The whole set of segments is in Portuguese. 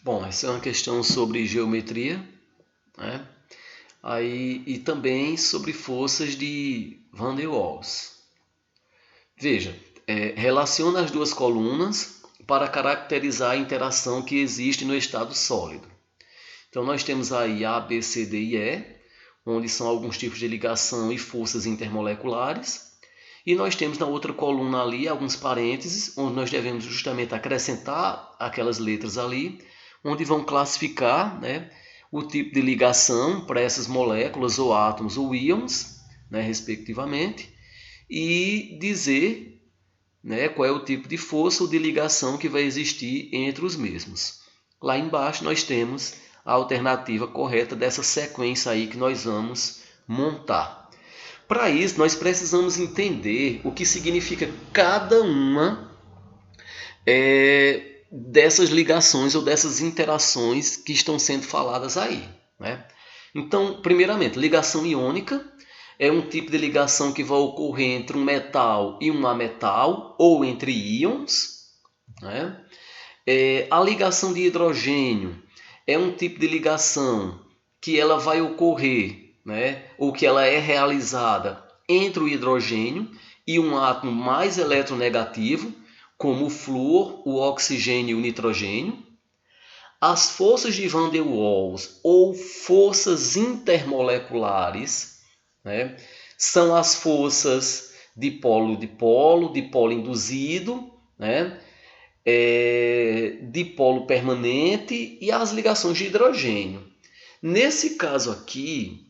Bom, essa é uma questão sobre geometria, né? E também sobre forças de Van der Waals. Veja, relaciona as duas colunas para caracterizar a interação que existe no estado sólido. Então nós temos aí A, B, C, D e E, onde são alguns tipos de ligação e forças intermoleculares. E nós temos na outra coluna ali alguns parênteses, onde nós devemos justamente acrescentar aquelas letras ali, onde vão classificar, né, o tipo de ligação para essas moléculas ou átomos ou íons, né, respectivamente, e dizer, né, qual é o tipo de força ou de ligação que vai existir entre os mesmos. Lá embaixo nós temos a alternativa correta dessa sequência aí que nós vamos montar. Para isso, nós precisamos entender o que significa cada uma dessas ligações ou dessas interações que estão sendo faladas aí, né? Então, primeiramente, ligação iônica é um tipo de ligação que vai ocorrer entre um metal e um ametal ou entre íons, né? A ligação de hidrogênio é um tipo de ligação que ela vai ocorrer, né, ou que ela é realizada entre o hidrogênio e um átomo mais eletronegativo, como o flúor, o oxigênio e o nitrogênio. As forças de Van der Waals, ou forças intermoleculares, né, são as forças de polo induzido, né, dipolo permanente e as ligações de hidrogênio. Nesse caso aqui,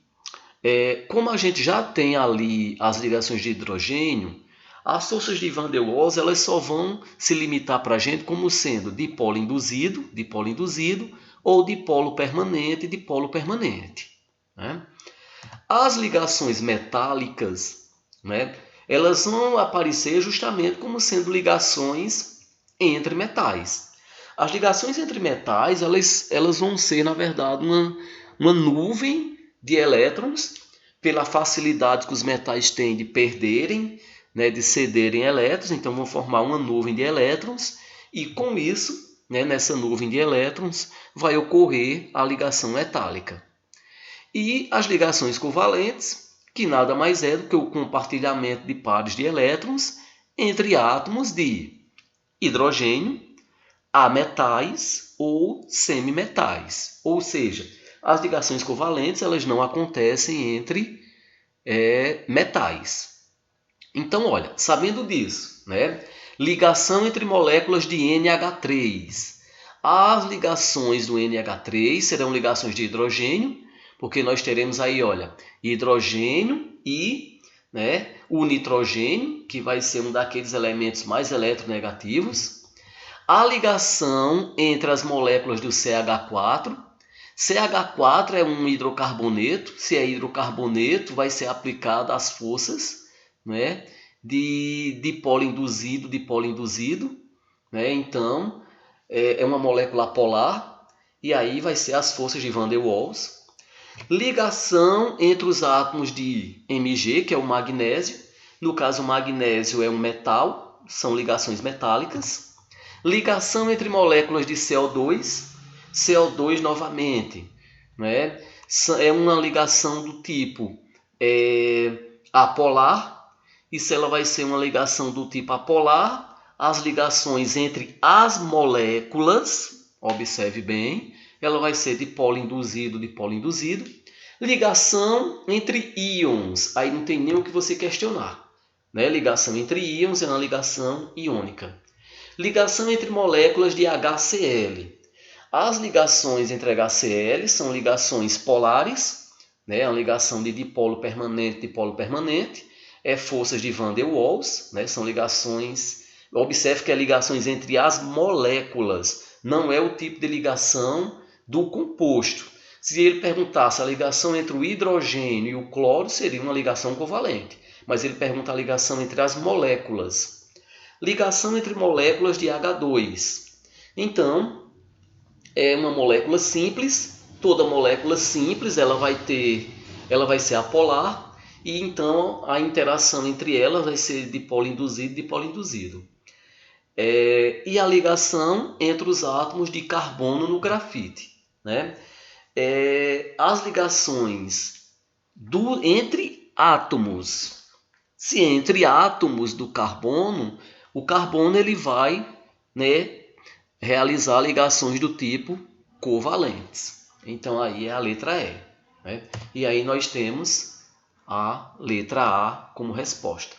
como a gente já tem ali as ligações de hidrogênio, as forças de Van der Waals elas só vão se limitar para a gente como sendo dipolo induzido ou dipolo permanente, né? As ligações metálicas, né, elas vão aparecer justamente como sendo ligações entre metais. As ligações entre metais elas vão ser, na verdade, uma nuvem de elétrons, pela facilidade que os metais têm de perderem, né, de cederem elétrons, então vão formar uma nuvem de elétrons, e com isso, né, nessa nuvem de elétrons, vai ocorrer a ligação metálica. E as ligações covalentes, que nada mais é do que o compartilhamento de pares de elétrons entre átomos de hidrogênio, ametais ou semimetais. Ou seja, as ligações covalentes elas não acontecem entre metais. Então, olha, sabendo disso, né? Ligação entre moléculas de NH3. As ligações do NH3 serão ligações de hidrogênio, porque nós teremos aí, olha, hidrogênio e, né, o nitrogênio, que vai ser um daqueles elementos mais eletronegativos. A ligação entre as moléculas do CH4. CH4 é um hidrocarboneto. Se é hidrocarboneto, vai ser aplicada as forças, né, de dipolo induzido, né? Então, é uma molécula polar, e aí vai ser as forças de Van der Waals. Ligação entre os átomos de Mg, que é o magnésio. No caso, o magnésio é um metal, são ligações metálicas. Ligação entre moléculas de CO2. CO2 novamente, né? É uma ligação do tipo apolar. E se ela vai ser uma ligação do tipo apolar, as ligações entre as moléculas, observe bem, ela vai ser dipolo induzido. Ligação entre íons, aí não tem nem o que você questionar, né? Ligação entre íons é uma ligação iônica. Ligação entre moléculas de HCl. As ligações entre HCl são ligações polares, né? Uma ligação de dipolo permanente, forças de Van der Waals, né? São ligações, observe que é ligações entre as moléculas, não é o tipo de ligação do composto. Se ele perguntasse a ligação entre o hidrogênio e o cloro, seria uma ligação covalente, mas ele pergunta a ligação entre as moléculas. Ligação entre moléculas de H2. Então, é uma molécula simples, toda molécula simples ela vai ser apolar, e então a interação entre elas vai ser dipolo induzido. E a ligação entre os átomos de carbono no grafite, né? As ligações entre átomos. Se entre átomos do carbono, o carbono ele vai, né, realizar ligações do tipo covalentes. Então aí é a letra E. Né? E aí nós temos a letra A como resposta.